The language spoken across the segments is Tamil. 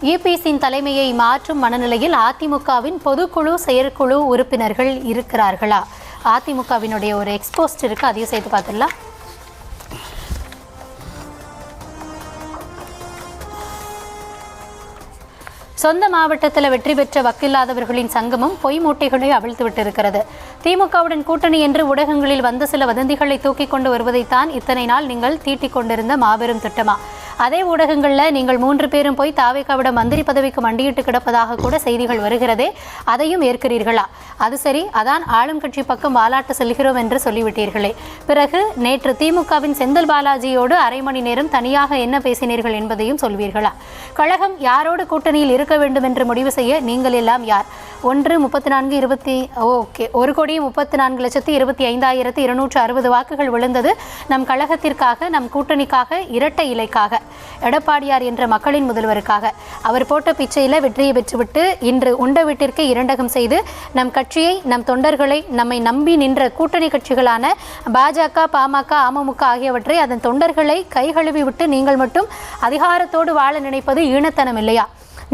இபிஎஸ்ஸின் தலைமையை மாற்றும் மனநிலையில் அதிமுகவின் பொதுக்குழு செயற்குழு உறுப்பினர்கள் இருக்கிறார்களா? அதிமுகவினுடைய ஒரு எக்ஸ்போஸ்ட் இருக்கு, அதையும் சேர்த்து பார்த்துடலாம். சொந்த மாவட்டத்தில் வெற்றி பெற்ற வக்கில்லாதவர்களின் சங்கமம் பொய் மூட்டைகளை அவிழ்த்துவிட்டு இருக்கிறது. திமுகவுடன் கூட்டணி என்று ஊடகங்களில் வந்த சில வதந்திகளை தூக்கி கொண்டு வருவதைத்தான் இத்தனை நாள் நீங்கள் தீட்டிக் கொண்டிருந்த மாபெரும் திட்டமா? அதே ஊடகங்களில் நீங்கள் 3 பேரும் போய் தாவேகாவிடம் மந்திரி பதவிக்கு மண்டியிட்டு கிடப்பதாக கூட செய்திகள் வருகிறதே, அதையும் ஏற்கிறீர்களா? அது சரி, அதான் ஆளும் கட்சி பக்கம் வாலாட்ட செல்கிறோம் என்று சொல்லிவிட்டீர்களே. பிறகு நேற்று திமுகவின் செந்தில் பாலாஜியோடு அரை மணி நேரம் தனியாக என்ன பேசினீர்கள் என்பதையும் சொல்வீர்களா? கழகம் யாரோடு கூட்டணியில் இருக்க வேண்டும் என்று முடிவு செய்ய நீங்கள் எல்லாம் யார்? 1,34,24,25,260 வாக்குகள் விழுந்தது நம் கழகத்திற்காக, நம் கூட்டணிக்காக, இரட்டை இலைக்காக, எடப்பாடியார் என்ற மக்களின் முதல்வருக்காக. அவர் போட்ட பிச்சையில் வெற்றியை பெற்றுவிட்டு இன்று உண்ட வீட்டிற்கு இரண்டகம் செய்து நம் கட்சியை, நம் தொண்டர்களை, நம்மை நம்பி நின்ற கூட்டணி கட்சிகளான பாஜக, பாமக, அமமுக ஆகியவற்றை, அதன் தொண்டர்களை கைகழுவி விட்டு நீங்கள் மட்டும் அதிகாரத்தோடு வாழ நினைப்பது ஈனத்தனம் இல்லையா?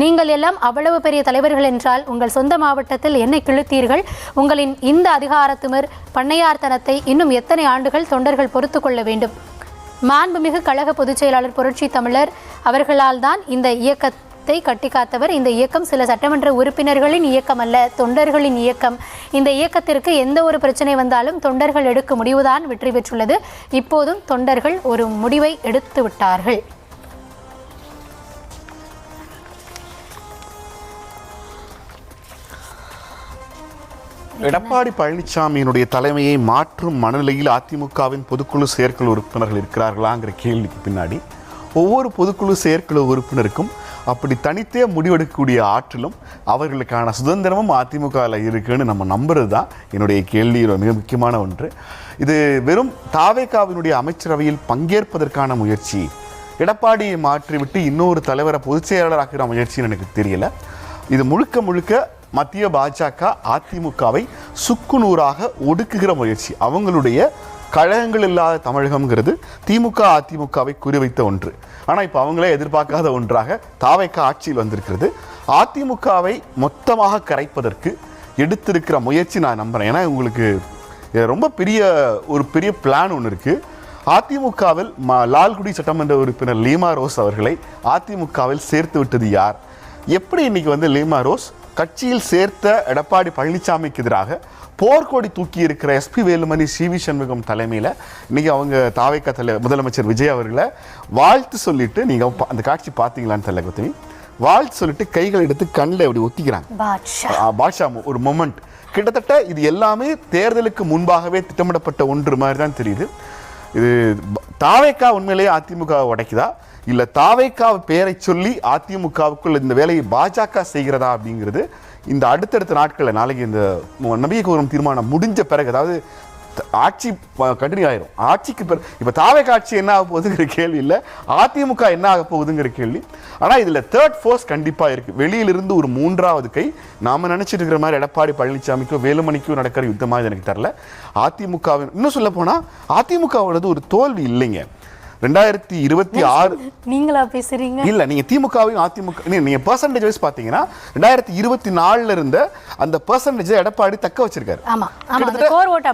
நீங்கள் எல்லாம் அவ்வளவு பெரிய தலைவர்கள் என்றால் உங்கள் சொந்த மாவட்டத்தில் என்னை கிழித்தீர்கள். உங்களின் இந்த அதிகாரத்துமர் பண்ணையார்த்தனத்தை இன்னும் எத்தனை ஆண்டுகள் தொண்டர்கள் பொறுத்து கொள்ள வேண்டும்? மாண்புமிகு கழக பொதுச் செயலாளர் புரட்சி தமிழர் அவர்களால் தான் இந்த இயக்கத்தை கட்டிக்காத்தவர். இந்த இயக்கம் சில சட்டமன்ற உறுப்பினர்களின் இயக்கம் அல்ல, தொண்டர்களின் இயக்கம். இந்த இயக்கத்திற்கு எந்த ஒரு பிரச்சனை வந்தாலும் தொண்டர்கள் எடுக்கும் முடிவுதான் வெற்றி பெற்றுள்ளது. இப்போதும் தொண்டர்கள் ஒரு முடிவை எடுத்து விட்டார்கள். எடப்பாடி பழனிசாமியினுடைய தலைமையை மாற்றும் மனநிலையில் அதிமுகவின் பொதுக்குழு செயற்குழு உறுப்பினர்கள் இருக்கிறார்களாங்கிற கேள்விக்கு பின்னாடி ஒவ்வொரு பொதுக்குழு செயற்குழு உறுப்பினருக்கும் அப்படி தனித்தே முடிவெடுக்கக்கூடிய ஆற்றலும் அவர்களுக்கான சுதந்திரமும் அதிமுகவில் இருக்குன்னு நம்ம நம்புறது தான் என்னுடைய கேள்வி. மிக முக்கியமான ஒன்று. இது வெறும் தாவேகாவினுடைய அமைச்சரவையில் பங்கேற்பதற்கான முயற்சி, எடப்பாடியை மாற்றிவிட்டு இன்னொரு தலைவரை பொதுச் செயலாளராக்குற முயற்சின்னு எனக்கு தெரியல. இது முழுக்க முழுக்க மத்திய பாஜக அதிமுகவை சுக்குநூறாக ஒடுக்குகிற முயற்சி. அவங்களுடைய கழகங்கள் இல்லாத தமிழகம்ங்கிறது திமுக அதிமுகவை குறிவைத்த ஒன்று. ஆனால் இப்போ அவங்களே எதிர்பார்க்காத ஒன்றாக தாவேகா ஆட்சியில் வந்திருக்கிறது. அதிமுகவை மொத்தமாக கரைப்பதற்கு எடுத்திருக்கிற முயற்சி நான் நம்புகிறேன். ஏன்னா உங்களுக்கு ரொம்ப பெரிய பிளான் ஒன்று இருக்குது. அதிமுகவில் லால்குடி சட்டமன்ற உறுப்பினர் லீமா ரோஸ் அவர்களை அதிமுகவில் சேர்த்து விட்டது யார்? எப்படி இன்னைக்கு லீமா ரோஸ் கட்சியில் சேர்த்த எடப்பாடி பழனிசாமிக்கு எதிராக போர்க்கொடி தூக்கி இருக்கிற எஸ்பி வேலுமணி, சிவி சண்முகம் தலைமையில் இன்னைக்கு அவங்க தாவேகா முதலமைச்சர் விஜய் அவர்களை வாழ்த்து சொல்லிட்டு, நீங்க அந்த காட்சி பார்த்தீங்களான்னு தெரியல கௌதமி, வாழ்த்து சொல்லிட்டு கைகள் எடுத்து கண்ணில் எப்படி ஒத்திக்கிறாங்க. பாட்ஷா ஒரு மொமெண்ட். கிட்டத்தட்ட இது எல்லாமே தேர்தலுக்கு முன்பாகவே திட்டமிடப்பட்ட ஒன்று மாதிரி தான் தெரியுது. இது தாவேகா உண்மையிலேயே அதிமுக உடைக்குதா, இல்லை தாவேகா பேரை சொல்லி அதிமுகவுக்குள் இந்த வேலையை பாஜக செய்கிறதா அப்படிங்கிறது இந்த அடுத்தடுத்த நாட்களில், நாளைக்கு இந்த நம்பிக்கைக் தீர்மானம் முடிஞ்ச பிறகு, அதாவது ஆட்சி கண்டினியூ ஆயிரும், ஆட்சிக்கு பிறகு இப்போ தாவேகா ஆட்சி என்ன ஆக போகுதுங்கிற கேள்வி இல்லை, அதிமுக என்ன ஆக போகுதுங்கிற கேள்வி. ஆனால் இதில் தேர்ட் ஃபோர்ஸ் கண்டிப்பாக இருக்குது. வெளியிலிருந்து ஒரு மூன்றாவது கை. நாம் நினச்சிட்டு இருக்கிற மாதிரி எடப்பாடி பழனிசாமிக்கோ வேலுமணிக்கோ நடக்கிற யுத்தமாக எனக்கு தரல. அதிமுகவின் இன்னும் சொல்ல போனால் அதிமுகவோடது ஒரு தோல்வி இல்லைங்க. 2026 நீங்களா பேசுறீங்க? இல்ல, நீங்க திமுகவையும் அதிமுக நீங்க பெர்சன்டேஜ் வைஸ் பாத்தீங்கன்னா 2024 இருந்த அந்த பெர்சன்டேஜ் எடப்பாடி தக்க வச்சிருக்காரு. ஆமா ஆமா, கோர் ஓட்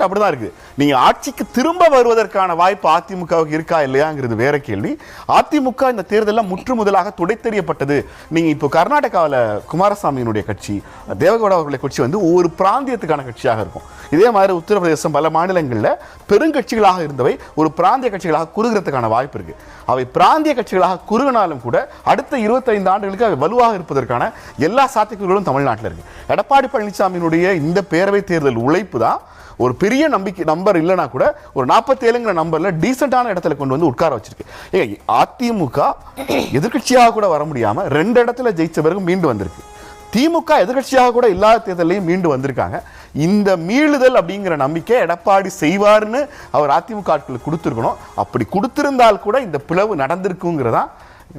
அப்படிதான் இருக்கு. நீங்க ஆட்சிக்கு திரும்ப வருவதற்கான வாய்ப்பு அதிமுகவுக்கு இருக்கா இல்லையாங்கிறது வேற கேள்வி. அதிமுக இந்த தேர்தலில் முற்று முதலாக துடைத்தெறியப்பட்டது. நீங்க இப்போ கர்நாடகாவில் குமாரசாமியினுடைய கட்சி, தேவகவுடா அவர்களுடைய கட்சி ஒவ்வொரு பிராந்தியத்துக்கான கட்சியாக இருக்கும். இதே மாதிரி உத்தரப்பிரதேசம், பல மாநிலங்களில் பெருங்கட்சிகளாக இருந்தவை ஒரு பிராந்திய கட்சிகளாக குறுகிறதுக்கான வாய்ப்பு இருக்கு. அவை பிராந்திய கட்சிகளாக குறுகினாலும் கூட அடுத்த 25 ஆண்டுகளுக்கு அவை வலுவாக இருப்பதற்கான எல்லா சாத்தியங்களும் தமிழ்நாட்டில் இருக்கு. எடப்பாடி பழனிசாமியினுடைய இந்த பேரவை தேர்தல் உழைப்பு தான் ஒரு பெரிய நம்பர் இல்லைனா கூட ஒரு 47ங்கிற நம்பர்ல டீசென்டான இடத்துல கொண்டு உட்கார வச்சிருக்கு. அதிமுக எதிர்கட்சியாக கூட வர முடியாம 2 இடத்துல ஜெயிச்ச பிறகு மீண்டு வந்திருக்கு. திமுக எதிர்கட்சியாக கூட இல்லாத தேர்தலையும் மீண்டு வந்திருக்காங்க. இந்த மீளுதல் அப்படிங்கிற நம்பிக்கை எடப்பாடி செய்வார்னு அவர் அதிமுக ஆட்களுக்கு கொடுத்துருக்கணும். அப்படி கொடுத்திருந்தால் கூட இந்த பிளவு நடந்திருக்குங்கிறதா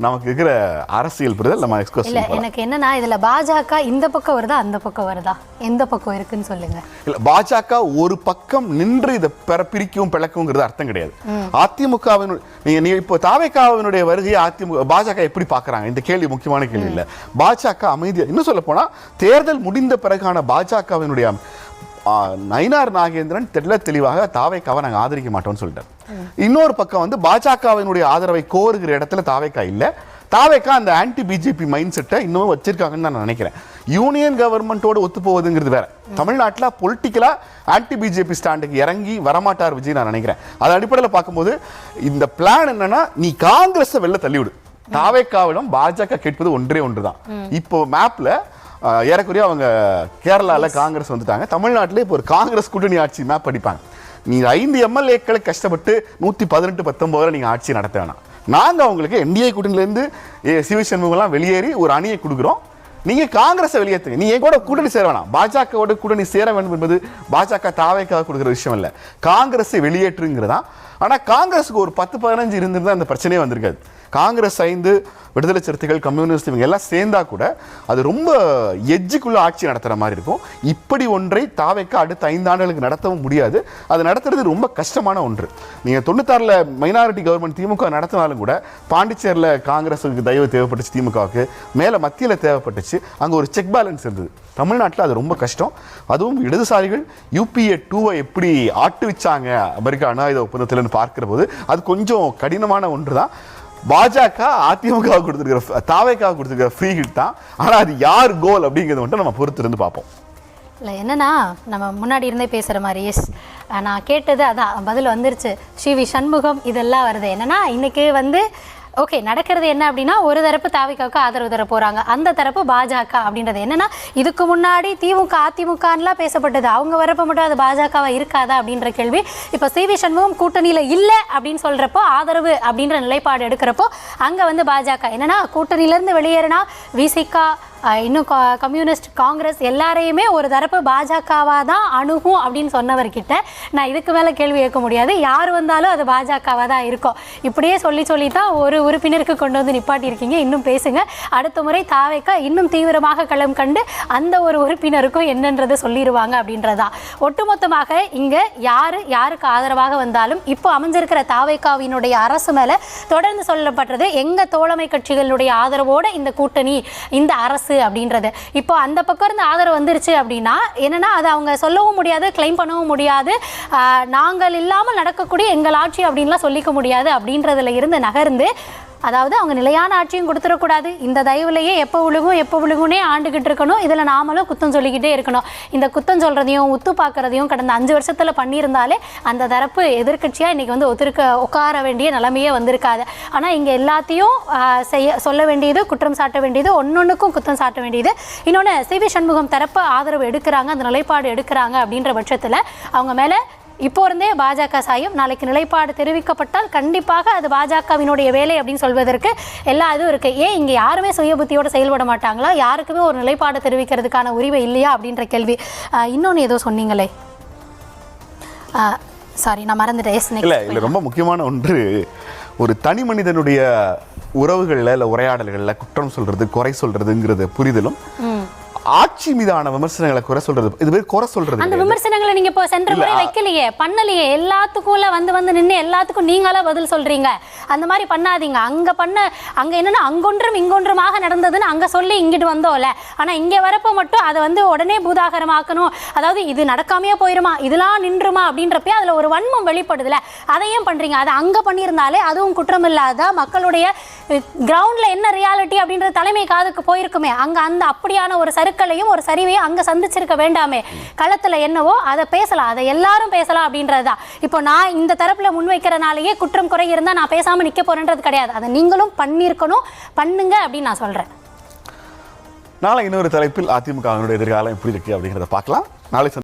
நமக்கு இருக்கிற அரசியல் புரிதல் நம்ம எக்ஸ்பிரஸ் இல்ல எனக்கு என்னன்னா இதுல பாஜக இந்த பக்கம் வருதா அந்த பக்கம் வருதா எந்த பக்கம் இருக்குன்னு சொல்லுங்க. இல்ல பாஜக ஒரு பக்கம் நின்று இதை பிரிக்கவும் பிளக்கும்ங்கிறது அர்த்தம் கிடையாது. அதிமுகவின் நீங்க இப்போ தாவேகாவினுடைய வருகையை பாஜக எப்படி பாக்குறாங்க இந்த கேள்வி முக்கியமான கேள்வி இல்ல. பாஜக அமைதியா இன்னும் சொல்ல போனா தேர்தல் முடிந்த பிறகான பாஜகவினுடைய நயினார் நாகேந்திரன் தெளிவாக தாவேகாவை நாங்கள் ஆதரிக்க மாட்டோம்னு சொல்லிட்டார். இன்னொரு பக்கம் வந்து பாஜகவினுடைய ஆதரவை கோருகிற இடத்துல தாவேகா இல்லை. தாவேகா அந்த ஆன்டி பிஜேபி மைண்ட் செட்டை இன்னும் வச்சிருக்காங்கன்னு நான் நினைக்கிறேன். யூனியன் கவர்மெண்டோடு ஒத்து போவதுங்கிறது வேற. தமிழ்நாட்டில் பொலிட்டிக்கலா ஆன்டி பிஜேபி ஸ்டாண்டுக்கு இறங்கி வரமாட்டார் விஜய் நான் நினைக்கிறேன். அது அடிப்படையில் பார்க்கும்போது இந்த பிளான் என்னன்னா நீ காங்கிரஸை வெளில தள்ளிவிடு. தாவேகாவிடம் பாஜக கேட்பது ஒன்றே ஒன்றுதான். இப்போ மேப்ல ஏறக்குறைய அவங்க கேரளால காங்கிரஸ் வந்துட்டாங்க. தமிழ்நாட்டில் இப்போ ஒரு காங்கிரஸ் கூட்டணி ஆட்சி மேப் படிப்பாங்க. நீங்க 5 எம்எல்ஏக்களை கஷ்டப்பட்டு 118-19 நீங்க ஆட்சி நடத்த வேணாம். நாங்க அவங்களுக்கு என்டிஏ கூட்டணியிலேருந்து சிவி சண்முகம்லாம் வெளியேறி ஒரு அணியை கொடுக்குறோம். நீங்க காங்கிரஸை வெளியேற்றுங்க. நீ என் கூட கூட்டணி சேர வேணாம். பாஜகவோட கூட்டணி சேர வேண்டும் என்பது பாஜக தாவேக்காக கொடுக்குற விஷயம் இல்லை. காங்கிரஸை வெளியேற்றுங்கிறதா. ஆனா காங்கிரஸுக்கு ஒரு 10-15 இருந்திருந்தா அந்த பிரச்சனையே வந்திருக்காது. காங்கிரஸ் 5 விடுதலை சிறுத்தைகள் கம்யூனிஸ்ட் இவங்க எல்லாம் சேர்ந்தா கூட அது ரொம்ப எஜ்ஜுக்குள்ள ஆட்சி நடத்துற மாதிரி இருக்கும். இப்படி ஒன்றை தாவேக்கா அடுத்த 5 ஆண்டுகளுக்கு நடத்தவும் முடியாது. அது நடத்துறது ரொம்ப கஷ்டமான ஒன்று. நீங்க 96ல மைனாரிட்டி கவர்மெண்ட் திமுக நடத்தினாலும் கூட பாண்டிச்சேரியில் காங்கிரஸுக்கு தயவு தேவைப்பட்டுச்சு, திமுகவுக்கு மேல மத்தியில் தேவைப்பட்டுச்சு. அங்க ஒரு செக் பேலன்ஸ் இருந்தது. தமிழ்நாட்டில் அது ரொம்ப கஷ்டம். அதுவும் இடதுசாரிகள் UPA 2 எப்படி ஆட்டுவிச்சாங்க அமெரிக்கா அணு ஆயுத ஒப்பந்தத்தில்னு பார்க்கிற போது அது கொஞ்சம் கடினமான ஒன்று தான். பாஜக அதிமுக கொடுத்துருக்கிற தாவேக்காக கொடுத்துருக்கிற ஃப்ரீ ஹிட் தான். ஆனால் அது யார் கோல் அப்படிங்கிறத மட்டும் நம்ம பொறுத்திருந்து பார்ப்போம். இல்லை என்னன்னா நம்ம முன்னாடி இருந்தே பேசுகிற மாதிரி எஸ் நான் கேட்டது அதான் பதில் வந்துருச்சு. சிவி சண்முகம் இதெல்லாம் வருது. என்னன்னா இன்னைக்கு வந்து ஓகே நடக்கிறது என்ன அப்படின்னா ஒரு தரப்பு தாவேகாவுக்கு ஆதரவு தர போகிறாங்க, அந்த தரப்பு பாஜக அப்படின்றது என்னன்னா இதுக்கு முன்னாடி திமுக அதிமுகலாம் பேசப்பட்டது. அவங்க வரப்போ மட்டும் அது பாஜகவா இருக்காதா அப்படின்ற கேள்வி. இப்போ சிவி சண்முகம் கூட்டணியில் இல்லை அப்படின்னு சொல்கிறப்போ ஆதரவு அப்படின்ற நிலைப்பாடு எடுக்கிறப்போ அங்கே வந்து பாஜக என்னன்னா கூட்டணியிலேருந்து வெளியேறினா விசிகா இன்னும் கம்யூனிஸ்ட் காங்கிரஸ் எல்லாரையுமே ஒரு தரப்பு பாஜகவாக தான் அணுகும் அப்படின்னு சொன்னவர்கிட்ட நான் இதுக்கு மேலே கேள்வி கேட்க முடியாது. யார் வந்தாலும் அது பாஜகவாக தான் இருக்கும். இப்படியே சொல்லி தான் ஒரு உறுப்பினருக்கு கொண்டு வந்து நிப்பாட்டியிருக்கீங்க. இன்னும் பேசுங்க. அடுத்த முறை தாவேக்கா இன்னும் தீவிரமாக களம் கண்டு அந்த ஒரு உறுப்பினருக்கும் என்னன்றதை சொல்லிடுவாங்க அப்படின்றதான். ஒட்டுமொத்தமாக இங்கே யாருக்கு ஆதரவாக வந்தாலும் இப்போ அமைஞ்சிருக்கிற தாவேக்காவினுடைய அரசு மேலே தொடர்ந்து சொல்லப்பட்டது எங்கள் தோழமை கட்சிகளுடைய ஆதரவோடு இந்த கூட்டணி இந்த அரசு அப்படின்றது. இப்போ அந்த பக்கம் இருந்து ஆதரவு வந்துருச்சு அப்படின்னா என்னன்னா அது அவங்க சொல்லவும் முடியாது, கிளைம் பண்ணவும் முடியாது. நாங்கள் இல்லாமல் நடக்கக்கூடிய எங்கள் ஆட்சி அப்படின்லாம் சொல்லிக்க முடியாது அப்படின்றதுல இருந்து நகர்ந்து அதாவது அவங்க நிலையான ஆட்சியும் கொடுத்துடக்கூடாது. இந்த தயவுலையே எப்போ விழுகும்னே ஆண்டுகிட்டு இருக்கணும். இதில் நாமளும் குத்தம் சொல்லிக்கிட்டே இருக்கணும். இந்த குத்தம் சொல்கிறதையும் உத்து பார்க்குறதையும் கடந்த 5 வருஷத்தில் பண்ணியிருந்தாலே அந்த தரப்பு எதிர்கட்சியாக இன்றைக்கி வந்து உட்கார வேண்டிய நிலைமையே வந்திருக்காது. ஆனால் இங்கே எல்லாத்தையும் சொல்ல வேண்டியது, குற்றம் சாட்ட வேண்டியது, ஒன்னொன்றுக்கும் குற்றம் சாட்ட வேண்டியது. இன்னொன்று சிவி சண்முகம் தரப்பு ஆதரவு எடுக்கிறாங்க, அந்த நிலைப்பாடு எடுக்கிறாங்க அப்படின்ற பட்சத்தில் அவங்க மேலே இப்போ இருந்தே பாஜக சாயும். நாளைக்கு நிலைப்பாடு தெரிவிக்கப்பட்டால் கண்டிப்பாக அது பாஜகவினுடைய வேலை அப்படின்னு சொல்வதற்கு எல்லா இதுவும் இருக்குது. ஏன் இங்கே யாருமே சுய புத்தியோடு செயல்பட மாட்டாங்களா? யாருக்குமே ஒரு நிலைப்பாடு தெரிவிக்கிறதுக்கான உரிமை இல்லையா அப்படின்ற கேள்வி. இன்னொன்று ஏதோ சொன்னீங்களே, சாரி நான் மறந்துட்டேன். இல்லை ரொம்ப முக்கியமான ஒன்று, ஒரு தனி மனிதனுடைய உறவுகளில் இல்லை உரையாடல்களில் குற்றம் சொல்றது குறை சொல்றதுங்கிறது புரிதலும் ஆட்சி மீதான விமர்சனங்களை குறை சொல்றது, இது பேர் குறை சொல்றது. அந்த விமர்சனங்களை நீங்க இப்போ சென்ற முறை வைக்கலையே, பண்ணலையே. எல்லாத்துக்குள்ள வந்து நின்று எல்லாத்துக்கும் நீங்களா பதில் சொல்றீங்க. அந்த மாதிரி பண்ணாதீங்க. அங்க என்னன்னா அங்கொன்றும் இங்கொன்றுமாக நடந்ததுன்னு அங்க சொல்லி இங்கிட்டு வந்தோம்ல. ஆனா இங்க வரப்போ மட்டும் அதை வந்து உடனே பூதாகரமாக்கணும். அதாவது இது நடக்காமையே போயிருமா, இதெல்லாம் நின்றுமா அப்படின்றப்ப அதுல ஒரு வன்மம் வெளிப்படுதுல, அதையும் பண்றீங்க. அதை அங்க பண்ணியிருந்தாலே அதுவும் குற்றம் இல்லாத மக்களுடைய கிரவுண்ட்ல என்ன ரியாலிட்டி அப்படின்றது தலைமை காதுக்கு போயிருக்குமே. அங்க அந்த அப்படியான ஒரு சருக்களையும் ஒரு சரிவையும் அங்க சந்திச்சிருக்க வேண்டாமே. களத்துல என்னவோ அதை பேசலாம், அதை எல்லாரும் பேசலாம் அப்படின்றதுதான். இப்போ நான் இந்த தரப்புல முன்வைக்கிறனாலேயே குற்றம் குறை இருந்தா நான் பேசாம நிக்க போறேன்றது கிடையாது. அதை நீங்களும் பண்ணிருக்கணும், பண்ணுங்க அப்படின்னு நான் சொல்றேன். நாளை இன்னொரு தலைப்பில் அதிமுக எதிர்காலம் எப்படி இருக்கு அப்படிங்கிறத பார்க்கலாம். நாளை